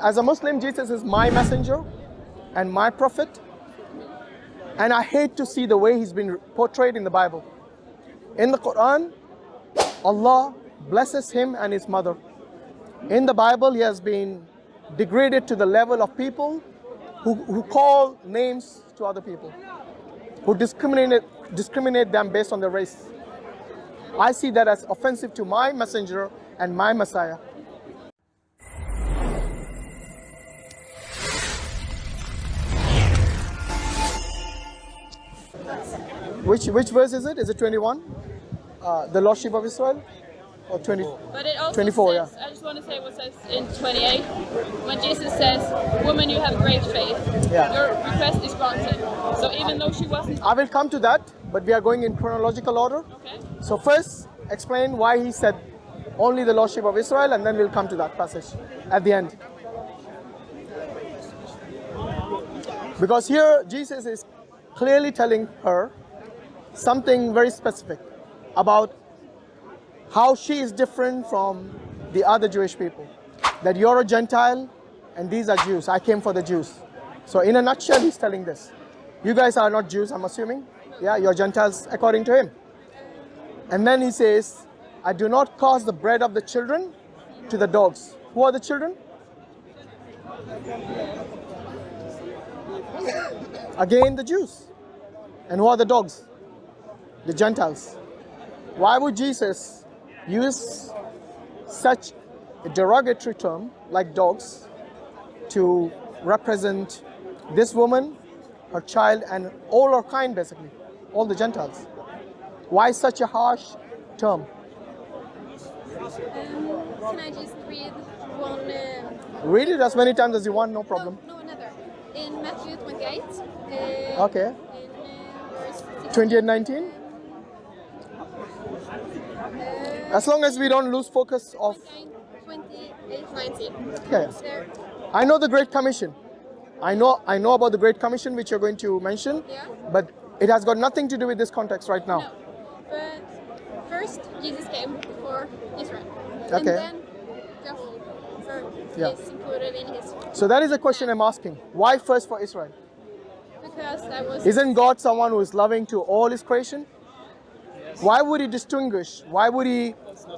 As a Muslim, Jesus is my messenger and my prophet, and I hate to see the way he's been portrayed in the Bible. In the Quran, Allah blesses him and his mother. In the Bible, he has been degraded to the level of people who call names to other people, who discriminate them based on their race. I see that as offensive to my messenger and my Messiah. Which verse is it? Is it 21? The Lordship of Israel? Or 20? But it also 24, says, yeah. I just want to say what says in 28, when Jesus says, "Woman, you have great faith. Yeah. Your request is granted." So even though she wasn't... I will come to that, but we are going in chronological order. Okay. So first, explain why he said only the Lordship of Israel, and then we'll come to that passage at the end. Because here, Jesus is clearly telling her something very specific about how she is different from the other Jewish people. That you're a Gentile and these are Jews. I came for the Jews. So in a nutshell, he's telling this. You guys are not Jews, I'm assuming. Yeah, you're Gentiles according to him. And then he says, I do not cause the bread of the children to the dogs. Who are the children? Again, the Jews. And who are the dogs? The Gentiles. Why would Jesus use such a derogatory term like dogs to represent this woman, her child, and all her kind, basically, all the Gentiles? Why such a harsh term? Can I just read one? Read it as many times as you want, no problem. No, another. In Matthew 28. Okay. In verse 28:19. As long as we don't lose focus of... 28:19. Yeah. There. I know the Great Commission. I know about the Great Commission, which you're going to mention, Yeah. but it has got nothing to do with this context right now. No. But first, Jesus came for Israel. Okay. And then the whole earth Yeah. is included in his. So that is the question I'm asking. Why first for Israel? Because that was. Isn't God someone who is loving to all his creation? Why would he distinguish? Why would he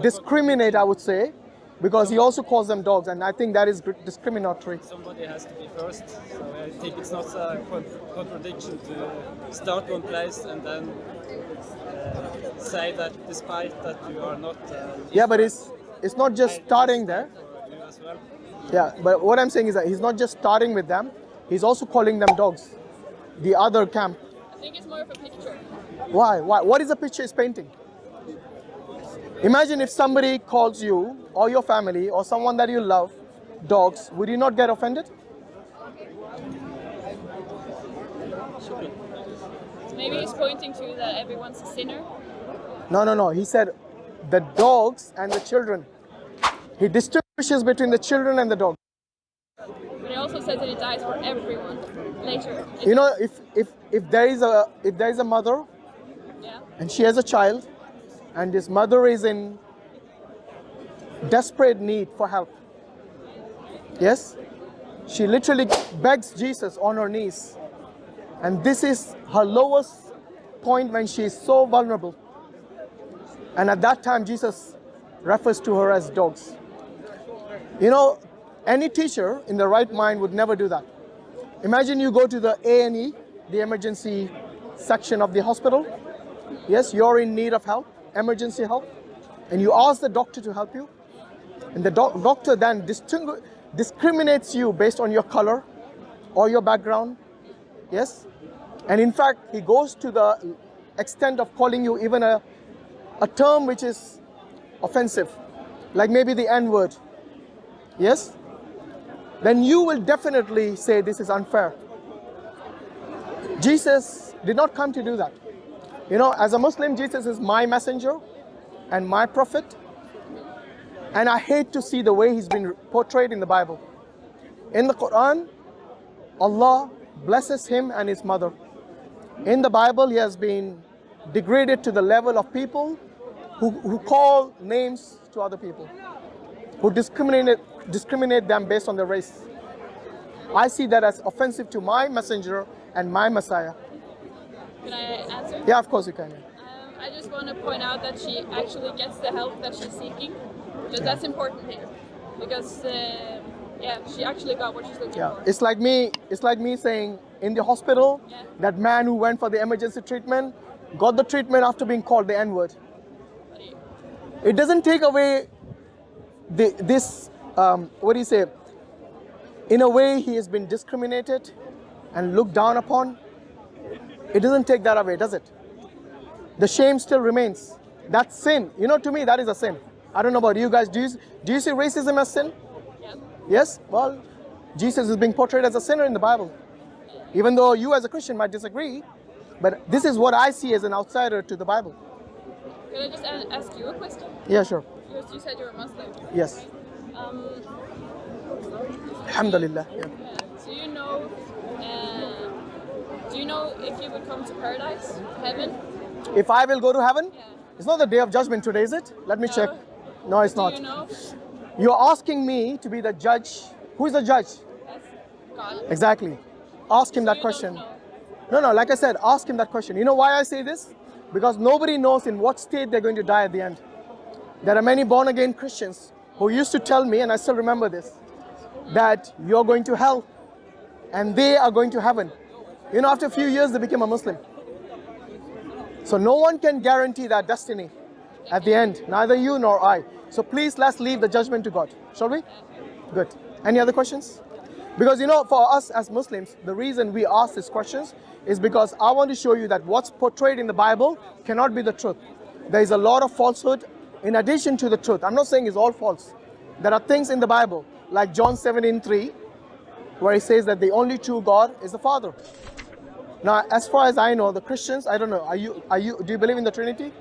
discriminate, I would say? Because he also calls them dogs, and I think that is discriminatory. Somebody has to be first, so I think it's not a contradiction to start one place and then say that despite that you are not... Yeah, but it's not just starting there. You as well. Yeah, but what I'm saying is that he's not just starting with them, he's also calling them dogs. The other camp. I think it's more of a picture. Why? What is the picture is painting? Imagine if somebody calls you or your family or someone that you love dogs, would you not get offended? So maybe he's pointing to that everyone's a sinner. No. He said the dogs and the children. He distinguishes between the children and the dogs. But he also says that he dies for everyone later. You know, if there is a mother Yeah. and she has a child, and this mother is in desperate need for help. Yes? She literally begs Jesus on her knees. And this is her lowest point when she is so vulnerable. And at that time, Jesus refers to her as dogs. You know, any teacher in the right mind would never do that. Imagine you go to the A&E, the emergency section of the hospital. Yes, you're in need of help, emergency help, and you ask the doctor to help you. And the doctor then discriminates you based on your color or your background. Yes? And in fact, he goes to the extent of calling you even a term which is offensive, like maybe the N-word. Yes? Then you will definitely say this is unfair. Jesus did not come to do that. You know, as a Muslim, Jesus is my messenger and my prophet. And I hate to see the way he's been portrayed in the Bible. In the Quran, Allah blesses him and his mother. In the Bible, he has been degraded to the level of people who call names to other people, who discriminate them based on their race. I see that as offensive to my messenger and my Messiah. Can I answer? Yeah, of course you can. I just want to point out that she actually gets the help that she's seeking, because that's important here. Because she actually got what she's looking for. It's like me saying in the hospital, that man who went for the emergency treatment got the treatment after being called the N-word. It doesn't take away this in a way he has been discriminated and looked down upon. It doesn't take that away, does it? The shame still remains. That's sin. You know, to me, that is a sin. I don't know about you guys. Do you see racism as sin? Yeah. Yes? Well, Jesus is being portrayed as a sinner in the Bible. Even though you as a Christian might disagree, but this is what I see as an outsider to the Bible. Can I just ask you a question? Yeah, sure. Because you said you're a Muslim. Yes. Alhamdulillah. Yeah. Do you know if you would come to paradise, heaven? If I will go to heaven? Yeah. It's not the day of judgment today, is it? Let me check. No, it's not. Do you know? You're asking me to be the judge. Who is the judge? Yes. God. Exactly. Ask him that You question. don't know. No, like I said, ask him that question. You know why I say this? Because nobody knows in what state they're going to die at the end. There are many born-again Christians who used to tell me, and I still remember this, that you're going to hell and they are going to heaven. You know, after a few years, they became a Muslim. So no one can guarantee that destiny at the end, neither you nor I. So please, let's leave the judgment to God, shall we? Good. Any other questions? Because, you know, for us as Muslims, the reason we ask these questions is because I want to show you that what's portrayed in the Bible cannot be the truth. There is a lot of falsehood in addition to the truth. I'm not saying it's all false. There are things in the Bible, like John 17:3, where it says that the only true God is the Father. Now, as far as I know, the Christians, I don't know, do you believe in the Trinity?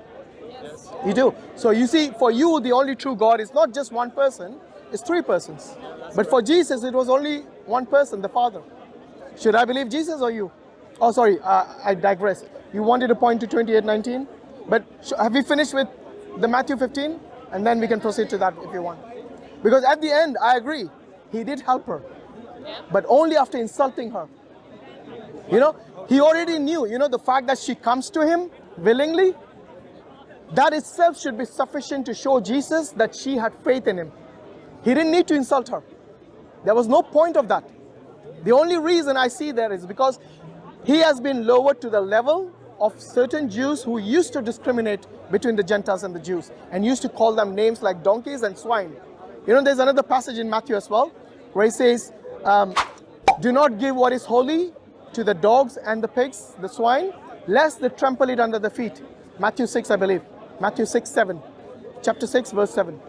Yes. You do. So you see, for you, the only true God is not just one person, it's three persons. But for Jesus, it was only one person, the Father. Should I believe Jesus or you? Oh, sorry, I digress. You wanted to point to 28:19, but have we finished with the Matthew 15? And then we can proceed to that if you want. Because at the end, I agree, he did help her, but only after insulting her. You know, he already knew, you know, the fact that she comes to him willingly, that itself should be sufficient to show Jesus that she had faith in him. He didn't need to insult her. There was no point of that. The only reason I see that is because he has been lowered to the level of certain Jews who used to discriminate between the Gentiles and the Jews and used to call them names like donkeys and swine. You know, there's another passage in Matthew as well where he says, do not give what is holy to the dogs and the pigs, the swine, lest they trample it under the feet. Matthew 6, I believe. Matthew 6:7. Chapter 6, verse 7.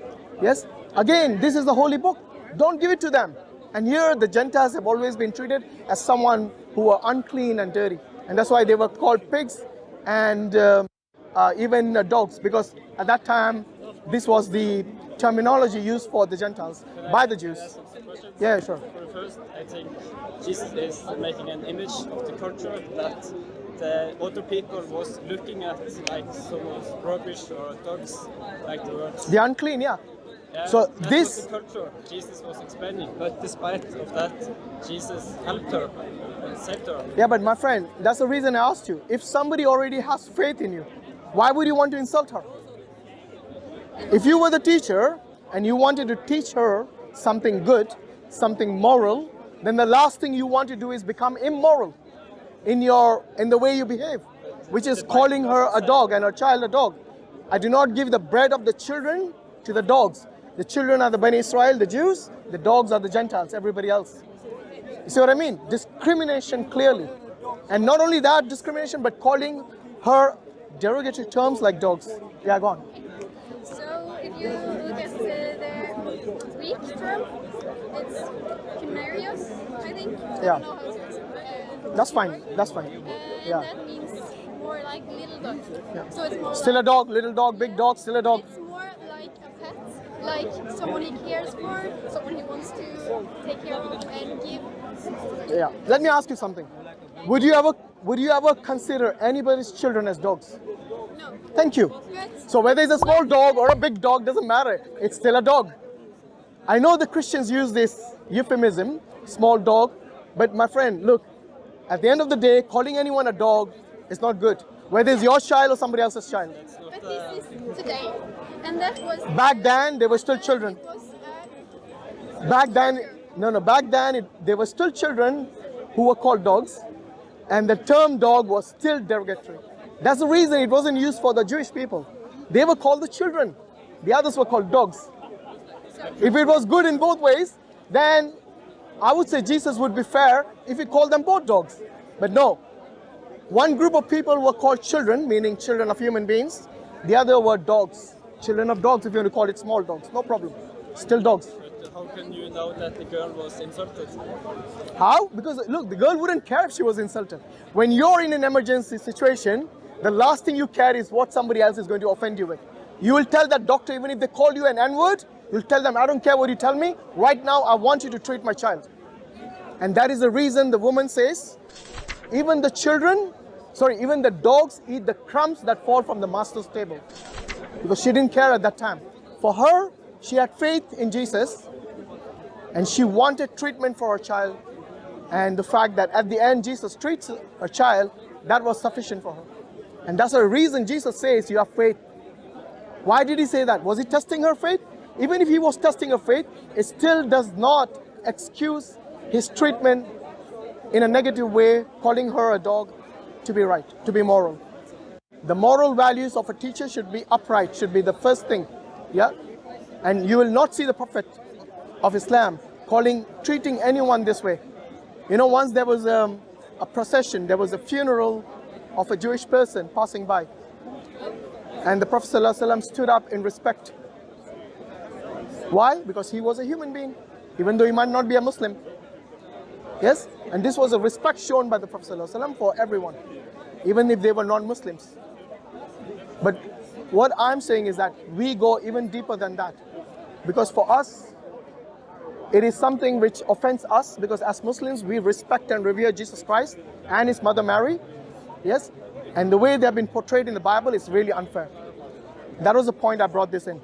Yes? Again, this is the holy book. Don't give it to them. And here the Gentiles have always been treated as someone who were unclean and dirty. And that's why they were called pigs and even dogs, because at that time, this was the terminology used for the Gentiles by the Jews. Yeah, sure. For the first, I think Jesus is making an image of the culture that the other people was looking at, like some rubbish or dogs, like the words. The unclean, yeah. Yeah, so that this was the culture Jesus was explaining, but despite of that, Jesus helped her and saved her. Yeah, but my friend, that's the reason I asked you. If somebody already has faith in you, why would you want to insult her? If you were the teacher and you wanted to teach her something good, something moral, then the last thing you want to do is become immoral in the way you behave, which is calling her a dog and her child a dog. I do not give the bread of the children to the dogs. The children are the Bani Israel, the Jews. The dogs are the Gentiles, everybody else. You see what I mean? Discrimination clearly. And not only that discrimination, but calling her derogatory terms like dogs. Yeah, go on. So if you look at the Greek term, it's chimerios, I think. Yeah. I don't know how to say it. That's fine. That's fine. And Yeah. that means more like little dog. Yeah. So it's more Still a like, dog, little dog, big dog, still a dog. it's more like a pet, like someone he cares for, someone he wants to take care of and give. Yeah. Let me ask you something. Would you ever consider anybody's children as dogs? No. Thank you. But So whether it's a small dog or a big dog, doesn't matter. It's still a dog. I know the Christians use this euphemism, small dog, but my friend, look, at the end of the day, calling anyone a dog is not good. Whether it's your child or somebody else's child. But this is today, and that was Back then, they were still children. It was, Back then, they were still children who were called dogs, and the term dog was still derogatory. That's the reason it wasn't used for the Jewish people. They were called the children. The others were called dogs. If it was good in both ways, then I would say Jesus would be fair if he called them both dogs. But no. One group of people were called children, meaning children of human beings. The other were dogs. Children of dogs, if you want to call it small dogs. No problem. Still dogs. But how can you know that the girl was insulted? How? Because look, the girl wouldn't care if she was insulted. When you're in an emergency situation, the last thing you care is what somebody else is going to offend you with. You will tell that doctor, even if they call you an N-word, you'll tell them, I don't care what you tell me. Right now, I want you to treat my child. And that is the reason the woman says, even the dogs eat the crumbs that fall from the master's table. Because she didn't care at that time. For her, she had faith in Jesus, and she wanted treatment for her child. And the fact that at the end, Jesus treats her child, that was sufficient for her. And that's the reason Jesus says you have faith. Why did he say that? Was he testing her faith? Even if he was testing her faith, it still does not excuse his treatment in a negative way, calling her a dog, to be right, to be moral. The moral values of a teacher should be upright, should be the first thing. Yeah? And you will not see the Prophet of Islam treating anyone this way. You know, once there was a procession, there was a funeral of a Jewish person passing by. And the Prophet ﷺ stood up in respect. Why? Because he was a human being, even though he might not be a Muslim. Yes? And this was a respect shown by the Prophet ﷺ for everyone, even if they were non-Muslims. But what I'm saying is that we go even deeper than that. Because for us, it is something which offends us, because as Muslims, we respect and revere Jesus Christ and his mother Mary. Yes? And the way they have been portrayed in the Bible is really unfair. That was the point I brought this in.